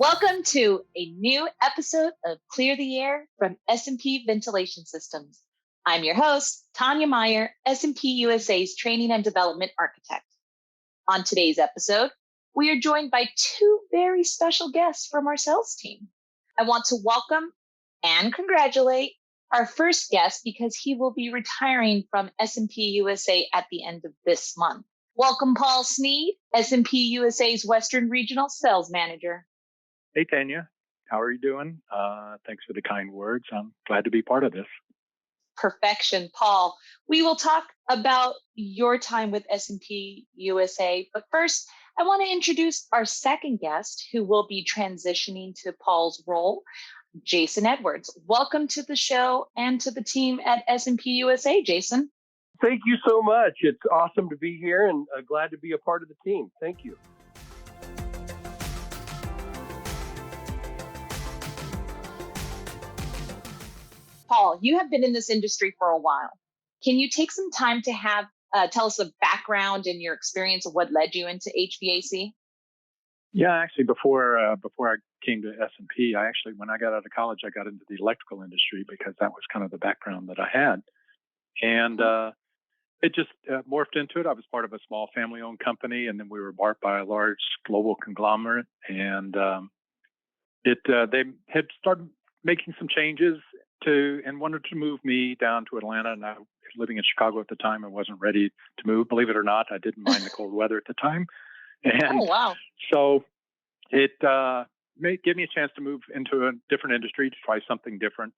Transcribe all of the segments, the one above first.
Welcome to a new episode of Clear the Air from S&P Ventilation Systems. I'm your host, Tanya Meyer, S&P USA's Training and Development Architect. On today's episode, we are joined by two very special guests from our sales team. I want to welcome and congratulate our first guest because he will be retiring from S&P USA at the end of this month. Welcome, Paul Sneed, S&P USA's Western Regional Sales Manager. Hey, Tanya. How are you doing? Thanks for the kind words. I'm glad to be part of this. Perfection, Paul. We will talk about your time with S&P USA, but first, I want to introduce our second guest who will be transitioning to Paul's role, Jason Edwards. Welcome to the show and to the team at S&P USA, Jason. Thank you so much. It's awesome to be here and glad to be a part of the team. Thank you. Paul, you have been in this industry for a while. Can you take some time to tell us the background and your experience of what led you into HVAC? Yeah, actually, before I came to S&P, when I got out of college, I got into the electrical industry because that was kind of the background that I had. And it just morphed into it. I was part of a small family-owned company, and then we were bought by a large global conglomerate. And they had started making some changes and wanted to move me down to Atlanta. And I was living in Chicago at the time. I wasn't ready to move. Believe it or not, I didn't mind the cold weather at the time. And wow. So it gave me a chance to move into a different industry, to try something different.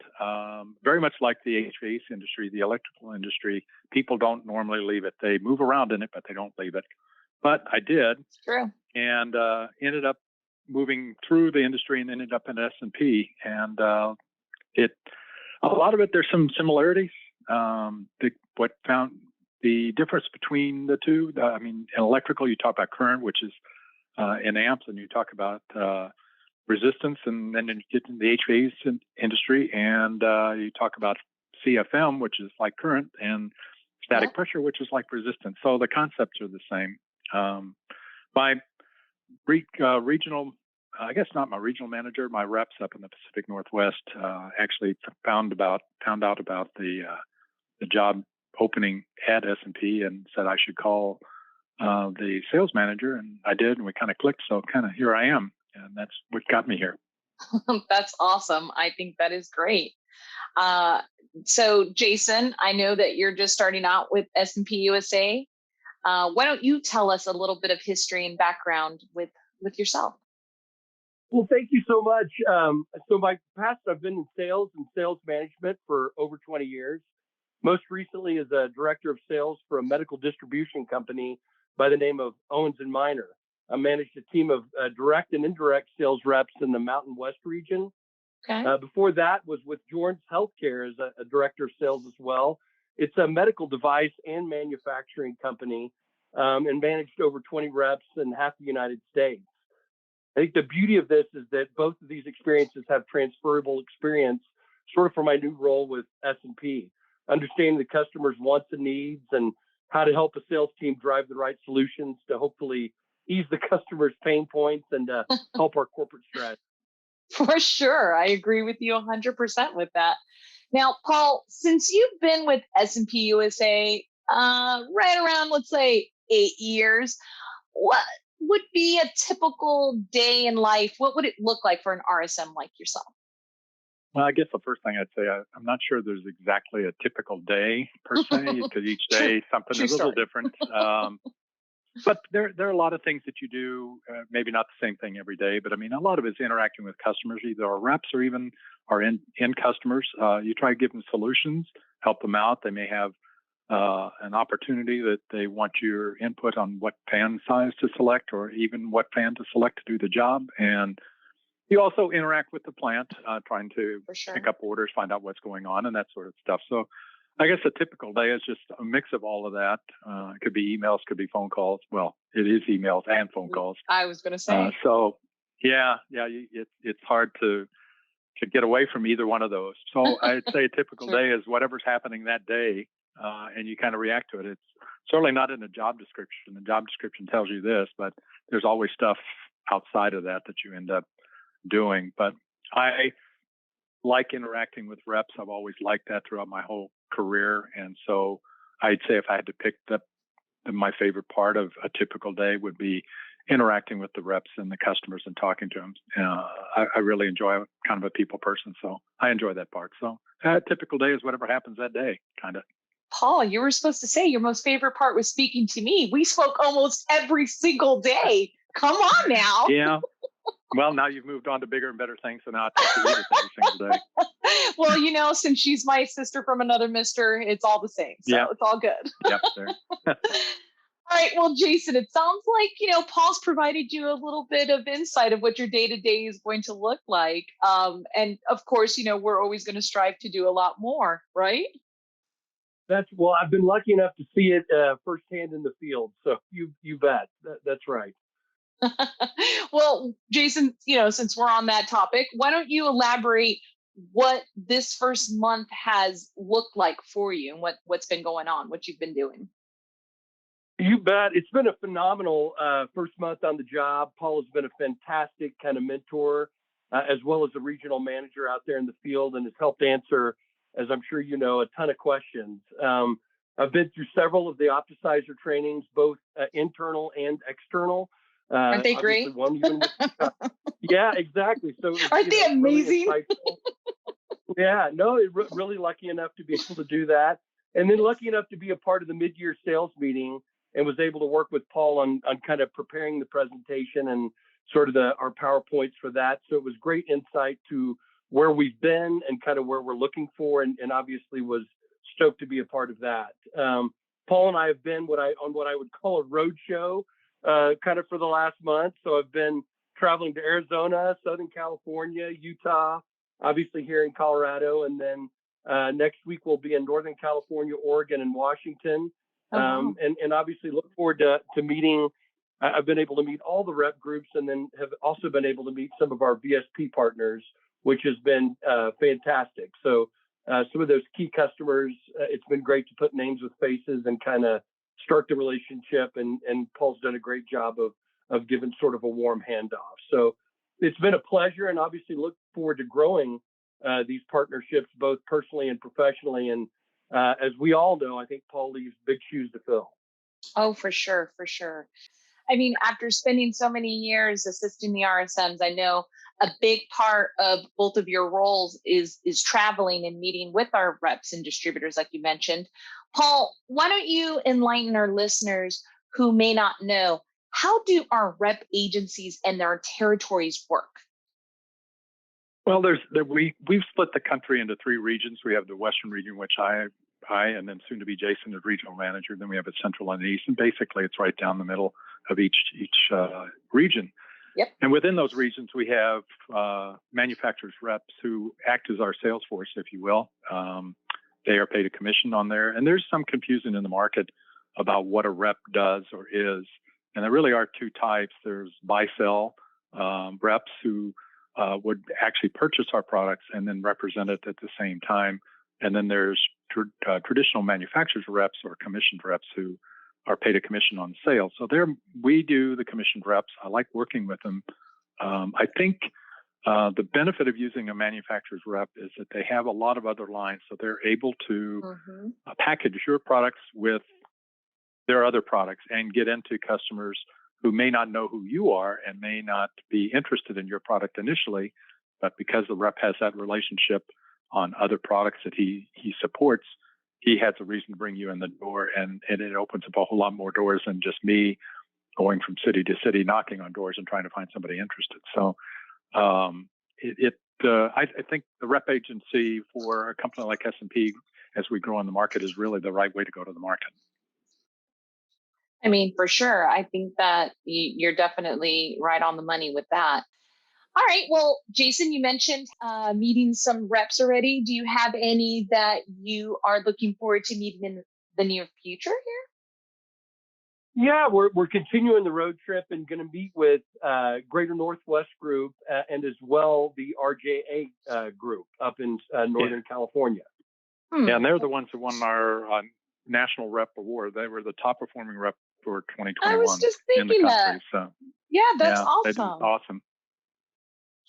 Very much like the HVAC industry, the electrical industry, people don't normally leave it. They move around in it, but they don't leave it. But I did. It's true. And ended up moving through the industry and ended up in S&P. And a lot of it, there's some similarities. What found the difference between the two, in electrical, you talk about current, which is in amps, and you talk about resistance, and then you get into the HVAC industry, and you talk about CFM, which is like current, and static pressure, which is like resistance. So the concepts are the same. My regional, I guess not my regional manager, my reps up in the Pacific Northwest actually found out about the job opening at S&P and said I should call the sales manager, and I did, and we kind of clicked. So kind of here I am, and that's what got me here. That's awesome. I think that is great. So Jason, I know that you're just starting out with S&P USA. Why don't you tell us a little bit of history and background with yourself? Well, thank you so much. So my past, I've been in sales and sales management for over 20 years. Most recently as a director of sales for a medical distribution company by the name of Owens & Minor. I managed a team of direct and indirect sales reps in the Mountain West region. Okay. Before that was with Jordan's Healthcare as a director of sales as well. It's a medical device and manufacturing company and managed over 20 reps in half the United States. I think the beauty of this is that both of these experiences have transferable experience sort of for my new role with S&P, understanding the customer's wants and needs and how to help a sales team drive the right solutions to hopefully ease the customer's pain points and help our corporate strategy. For sure. I agree with you 100% with that. Now, Paul, since you've been with S&P USA right around, let's say, 8 years, what would be a typical day in life? What would it look like for an RSM like yourself? Well, I guess the first thing I'd say, I'm not sure there's exactly a typical day per se, because each day something is a little different. But there are a lot of things that you do, maybe not the same thing every day, but a lot of it's interacting with customers, either our reps or even our end customers. You try to give them solutions, help them out. They may have an opportunity that they want your input on what fan size to select or even what fan to select to do the job. And you also interact with the plant, trying to pick up orders, find out what's going on and that sort of stuff. So I guess a typical day is just a mix of all of that. It could be emails, could be phone calls. Well, it is emails and phone calls. I was going to say. It's hard to get away from either one of those. So I'd say a typical day is whatever's happening that day, and you kind of react to it. It's certainly not in the job description. The job description tells you this, but there's always stuff outside of that you end up doing. But I like interacting with reps. I've always liked that throughout my whole career. And so I'd say if I had to pick my favorite part of a typical day would be interacting with the reps and the customers and talking to them. I really enjoy, I'm kind of a people person, so I enjoy that part. So a typical day is whatever happens that day, kind of. Paul, you were supposed to say your most favorite part was speaking to me. We spoke almost every single day. Come on now. Yeah. Well, now you've moved on to bigger and better things, so now I talk to Edith every single day. Well, since she's my sister from another mister, it's all the same. So It's all good. Yep. There. All right. Well, Jason, it sounds like, Paul's provided you a little bit of insight of what your day-to-day is going to look like. And of course, we're always going to strive to do a lot more, right? Well, I've been lucky enough to see it firsthand in the field. So you bet. That's right. Well, Jason, since we're on that topic, why don't you elaborate what this first month has looked like for you and what's been going on, what you've been doing? You bet. It's been a phenomenal first month on the job. Paul has been a fantastic kind of mentor, as well as a regional manager out there in the field, and has helped answer, as I'm sure you know, a ton of questions. I've been through several of the Opticizer trainings, both internal and external. Aren't they great? Yeah, exactly. So aren't they amazing? Really yeah, no, really lucky enough to be able to do that. And then lucky enough to be a part of the mid-year sales meeting and was able to work with Paul on kind of preparing the presentation and sort of our PowerPoints for that. So it was great insight to where we've been and kind of where we're looking for, and obviously was stoked to be a part of that. Paul and I have been on what I would call a road show kind of for the last month. So I've been traveling to Arizona, Southern California, Utah, obviously here in Colorado, and then next week we'll be in Northern California, Oregon, and Washington. Wow. And obviously look forward to meeting. I've been able to meet all the rep groups, and then have also been able to meet some of our VSP partners, which has been fantastic. So some of those key customers, it's been great to put names with faces and kind of start the relationship. And Paul's done a great job of giving sort of a warm handoff. So it's been a pleasure, and obviously look forward to growing these partnerships, both personally and professionally. And as we all know, I think Paul leaves big shoes to fill. Oh, for sure. For sure. I mean, after spending so many years assisting the RSMs, I know a big part of both of your roles is traveling and meeting with our reps and distributors, like you mentioned. Paul, why don't you enlighten our listeners who may not know, how do our rep agencies and their territories work? Well, we've split the country into 3 regions. We have the Western region, which I and then soon to be Jason as regional manager. Then we have a Central and East, and basically it's right down the middle of each region. Yep. And within those regions, we have manufacturers reps who act as our sales force, if you will. They are paid a commission on there, and there's some confusion in the market about what a rep does or is. And there really are 2 types. There's buy-sell reps who would actually purchase our products and then represent it at the same time. And then there's traditional manufacturers reps or commissioned reps who are paid a commission on sales. So we do the commissioned reps. I like working with them. I think the benefit of using a manufacturer's rep is that they have a lot of other lines. So they're able to package your products with their other products and get into customers who may not know who you are and may not be interested in your product initially, but because the rep has that relationship on other products that he supports, he has a reason to bring you in the door, and it opens up a whole lot more doors than just me going from city to city, knocking on doors and trying to find somebody interested. So I think the rep agency for a company like S&P, as we grow in the market, is really the right way to go to the market. I mean, for sure. I think that you're definitely right on the money with that. All right. Well, Jason, you mentioned meeting some reps already. Do you have any that you are looking forward to meeting in the near future here? Yeah, we're continuing the road trip and going to meet with Greater Northwest Group and as well the RJA group up in Northern California. Yeah, and they're the ones who won our national rep award. They were the top performing rep for 2021 I was just thinking in the country. that. So yeah, that's awesome. Awesome.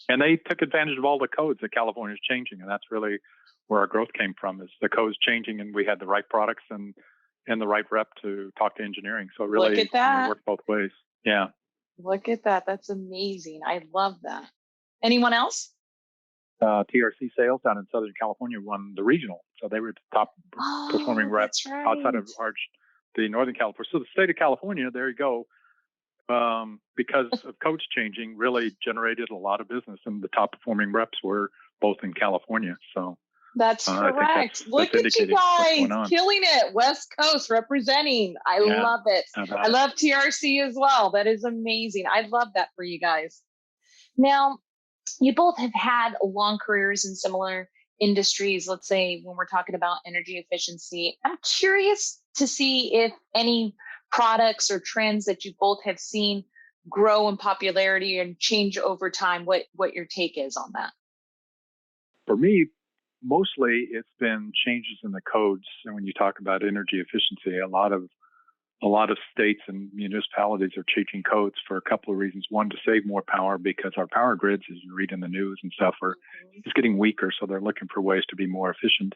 And they took advantage of all the codes that California is changing, and that's really where our growth came from, is the codes changing, and we had the right products and the right rep to talk to engineering. So it really, Look at that. worked both ways. Yeah. Look at that. That's amazing. I love that. Anyone else? TRC Sales down in Southern California won the regional, so they were the top performing rep That's right. outside of the Northern California. So the state of California, there you go, because of codes changing, really generated a lot of business, and the top performing reps were both in California. So that's correct. Look at you guys killing it. West Coast representing. I love it. I love TRC as well. That is amazing. I love that for you guys. Now, you both have had long careers in similar industries. Let's say when we're talking about energy efficiency, I'm curious to see if any products or trends that you both have seen grow in popularity and change over time, what your take is on that. For me, mostly it's been changes in the codes. And when you talk about energy efficiency, a lot of states and municipalities are changing codes for a couple of reasons. One, to save more power, because our power grids, as you read in the news and stuff, are it's getting weaker. So they're looking for ways to be more efficient.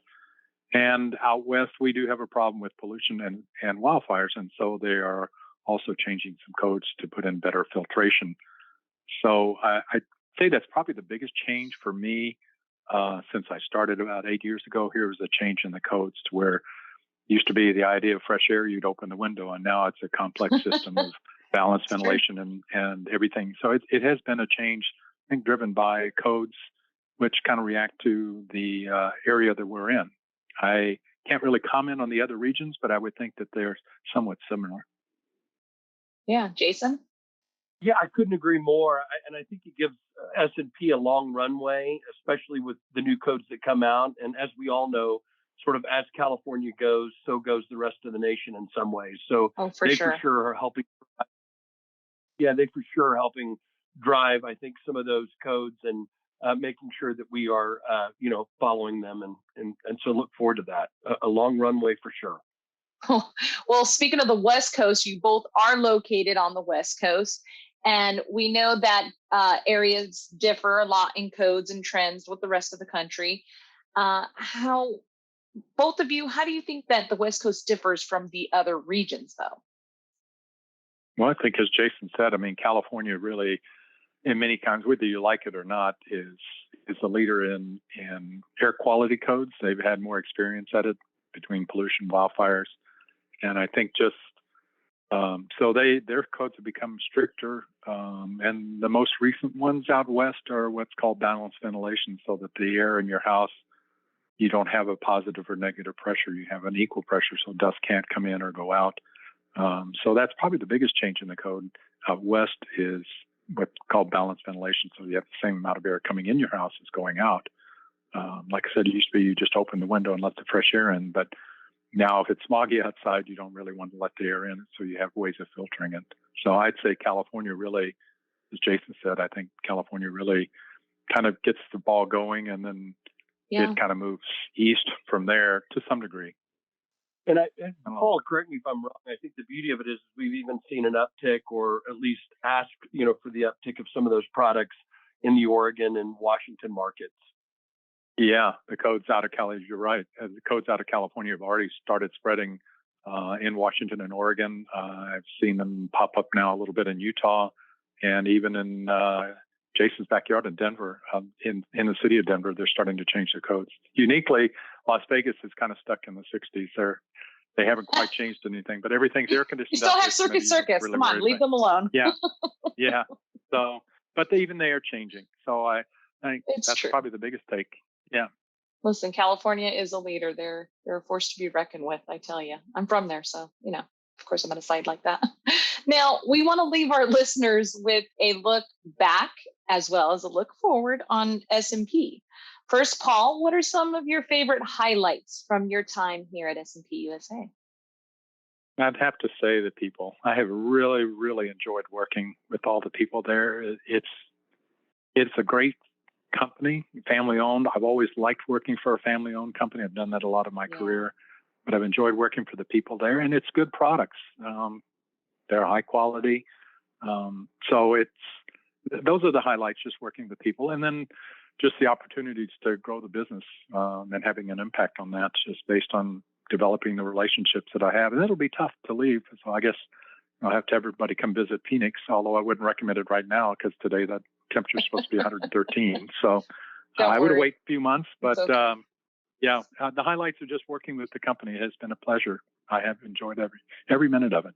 And out west, we do have a problem with pollution and wildfires. And so they are also changing some codes to put in better filtration. So I'd say that's probably the biggest change for me since I started about 8 years ago. Here was a change in the codes to where used to be the idea of fresh air, you'd open the window, and now it's a complex system of balanced ventilation and everything. So it has been a change, I think, driven by codes, which kind of react to the area that we're in. I can't really comment on the other regions, but I would think that they're somewhat similar. Yeah, Jason? Yeah, I couldn't agree more. And I think it gives S&P a long runway, especially with the new codes that come out. And as we all know, sort of as California goes, so goes the rest of the nation in some ways. So for sure are helping. Yeah, they for sure are helping drive, I think, some of those codes and making sure that we are, following them. And so look forward to that. A long runway for sure. Well, speaking of the West Coast, you both are located on the West Coast. And we know that areas differ a lot in codes and trends with the rest of the country. Both of you, how do you think that the West Coast differs from the other regions, though? Well, I think, as Jason said, I mean, California really, in many times, whether you like it or not, is the leader in air quality codes. They've had more experience at it between pollution, wildfires, and I think just so their codes have become stricter. And the most recent ones out west are what's called balanced ventilation, so that the air in your house, you don't have a positive or negative pressure. You have an equal pressure, so dust can't come in or go out. So that's probably the biggest change in the code. Out west is what's called balanced ventilation, so you have the same amount of air coming in your house as going out. Like I said, it used to be you just open the window and let the fresh air in, but now if it's smoggy outside, you don't really want to let the air in, so you have ways of filtering it. So I'd say California really, as Jason said, I think California really kind of gets the ball going, and then it kind of moves east from there to some degree. And Paul, correct me if I'm wrong. I think the beauty of it is we've even seen an uptick, or at least asked, for the uptick of some of those products in the Oregon and Washington markets. Yeah, the codes out of Cali, you're right. The codes out of California have already started spreading in Washington and Oregon. I've seen them pop up now a little bit in Utah, and even in Jason's backyard in Denver, in the city of Denver, they're starting to change their codes. Uniquely, Las Vegas is kind of stuck in the 60s. They haven't quite changed anything, but everything's air conditioned. You still have Circus. Really, come on, leave them alone. Yeah. So, but even they are changing. So I think that's true. Probably the biggest take. Yeah. Listen, California is a leader. They're a force to be reckoned with. I tell you, I'm from there, so of course I'm on a side like that. Now we want to leave our listeners with a look back as well as a look forward on S&P. First, Paul, what are some of your favorite highlights from your time here at S&P USA? I'd have to say the people. I have really, really enjoyed working with all the people there. It's a great company, family owned. I've always liked working for a family owned company. I've done that a lot of my career, but I've enjoyed working for the people there, and it's good products. They're high quality. So those are the highlights, just working with people, and then just the opportunities to grow the business and having an impact on that, just based on developing the relationships that I have. And it'll be tough to leave. So I guess I'll have to have everybody come visit Phoenix, although I wouldn't recommend it right now because today the temperature is supposed to be 113. So I would wait a few months. But okay. The highlights of just working with the company. It has been a pleasure. I have enjoyed every minute of it.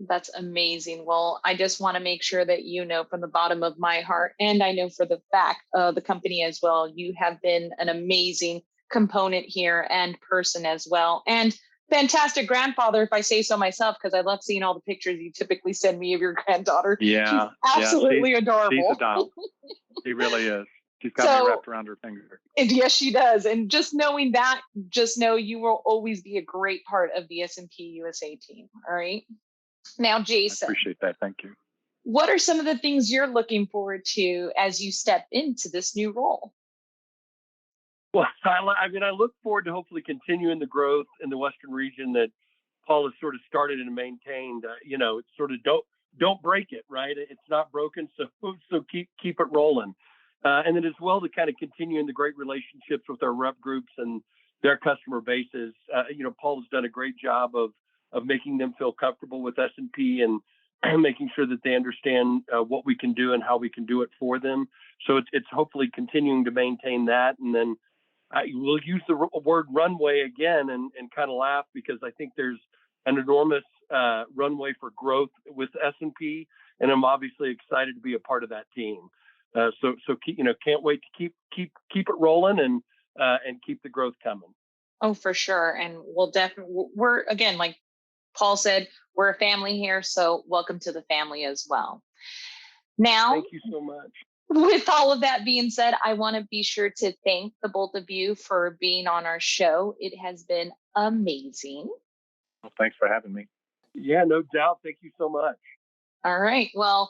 That's amazing. Well, I just want to make sure that you know from the bottom of my heart, and I know for the fact of the company as well, you have been an amazing component here and person as well. And fantastic grandfather, if I say so myself, because I love seeing all the pictures you typically send me of your granddaughter. Yeah. She's absolutely adorable. She's a doll. She really is. She's got me wrapped around her finger. And yes, she does. And just knowing that, just know you will always be a great part of the S&P USA team. All right. Now, Jason. I appreciate that. Thank you. What are some of the things you're looking forward to as you step into this new role? Well, I look forward to hopefully continuing the growth in the Western region that Paul has sort of started and maintained. It's sort of don't break it, right? It's not broken, so keep it rolling. And then as well to kind of continue in the great relationships with our rep groups and their customer bases. Paul has done a great job of making them feel comfortable with S&P and making sure that they understand what we can do and how we can do it for them. So it's hopefully continuing to maintain that. And then we'll use the word runway again and kind of laugh because I think there's an enormous runway for growth with S&P, and I'm obviously excited to be a part of that team. So can't wait to keep it rolling and keep the growth coming. Oh, for sure. And we're again, like Paul said, we're a family here. So welcome to the family as well. Now, thank you so much. With all of that being said, I want to be sure to thank the both of you for being on our show. It has been amazing. Well, thanks for having me. Yeah, no doubt. Thank you so much. All right. Well,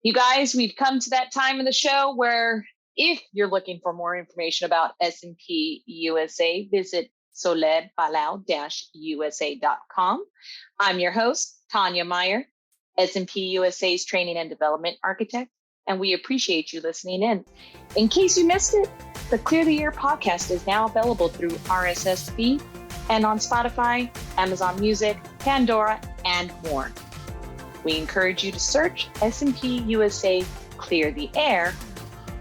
you guys, we've come to that time of the show where if you're looking for more information about S&P USA, visit solerpalau-usa.com. I'm your host, Tanya Meyer, S&P USA's Training and Development Architect, and we appreciate you listening in. In case you missed it, the Clear the Air podcast is now available through RSS feed and on Spotify, Amazon Music, Pandora, and more. We encourage you to search S&P USA Clear the Air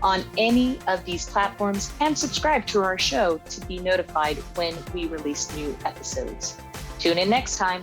on any of these platforms and subscribe to our show to be notified when we release new episodes. Tune in next time.